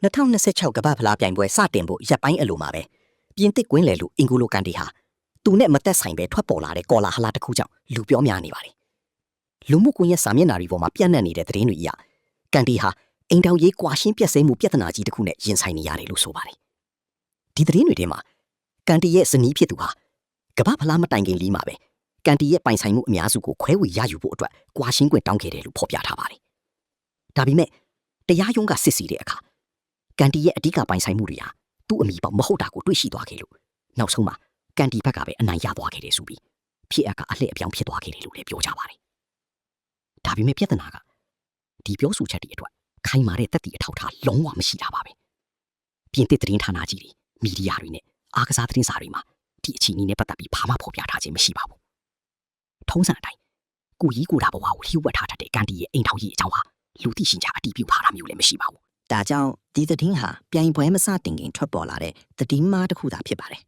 2026ကမ္ဘာဖလားပြိုင်ပွဲစတင်ဖို့ရပ်ပိုင်းအလိုမှာပဲပြင်သစ်ကွင်းလေလူအင်ဂိုလိုကန်တီဟာသူနဲ့မသက်ဆိုင်ပဲထွက်ပေါ်လာတဲ့ကော်လာဟလတစ်ခုကြောင့်လူပြောများနေပါတယ်လူမှုကွန်ရက်စာမျက်နှာတွေပေါ်မှာပြန့်နှံ့နေတဲ့သတင်းတွေအရကန်တီဟာအိမ်ထောင်ရေးကွာရှင်းပြက်စဲမှုပြဿနာကြီးတစ်ခုနဲ့ရင်ဆိုင်နေရတယ်လို့ဆိုပါတယ်ဒီသတင်းတွေထဲမှာကန်တီရဲ့ဇနီးဖြစ်သူဟာကမ္ဘာဖလားမတိုင်ခင်လီးမှာပဲကန်တီရဲ့ပိုင်ဆိုင်မှုအများစုကိုခွဲဝေရယူဖို့အတွက်ကွာရှင်းခွင့်တောင်းခဲ့တယ်လို့ဖော်ပြထားပါတယ်ဒါပေမဲ့တရားရုံးကစစ်ဆေးတဲ့အခါကန်တီရဲ့အဓိကပိုင်ဆိုင်မှုတွေဟာသူ့အမိပေါက်မဟုတ်တာကိုတွေ့ရှိသွားခဲ့လို့နောက်ဆုံးမှာကန်တီဘက်ကပဲအနိုင်ရသွားခဲ့တယ်ဆိုပြီးဖြစ်အပ်ကအလှည့်အပြောင်းဖြစ်သွားခဲ့တယ်လို့လည်းပြောကြပါတယ်ဒါပေမဲ့ပြဿနာကဒီပြောဆိုချက်တွေအတွက်ခိုင်မာတဲ့သက်သေအထောက်အထားလုံးဝမရှိတာပါပဲပြင်သစ်သတင်းဌာနကြီးတွေမီဒီယာတွေနဲ့အားကစားသတင်းစာတွေမှာဒီအခြေအနေနဲ့ပတ်သက်ပြီးဘာမှဖော်ပြထားခြင်းမရှိပါဘူးထုံးစံအတိုင်းကိုကြီးကိုတာဘဝကိုလျှို့ဝှက်ထားတဲ့ကန်တီရဲ့အိမ်ထောင်ရေးအကြောင်းဟာလူသိရှင်ကြားအတည်ပြုထားတာမျိုးလည်းမရှိပါဘူးဒါကြောင့်ဒီသတင်းဟာပြိုင်ပွဲမစတင်ခင်ထွက်ပေါ်လာတဲ့သတင်းမှားတစ်ခုသာဖြစ်ပါတယ်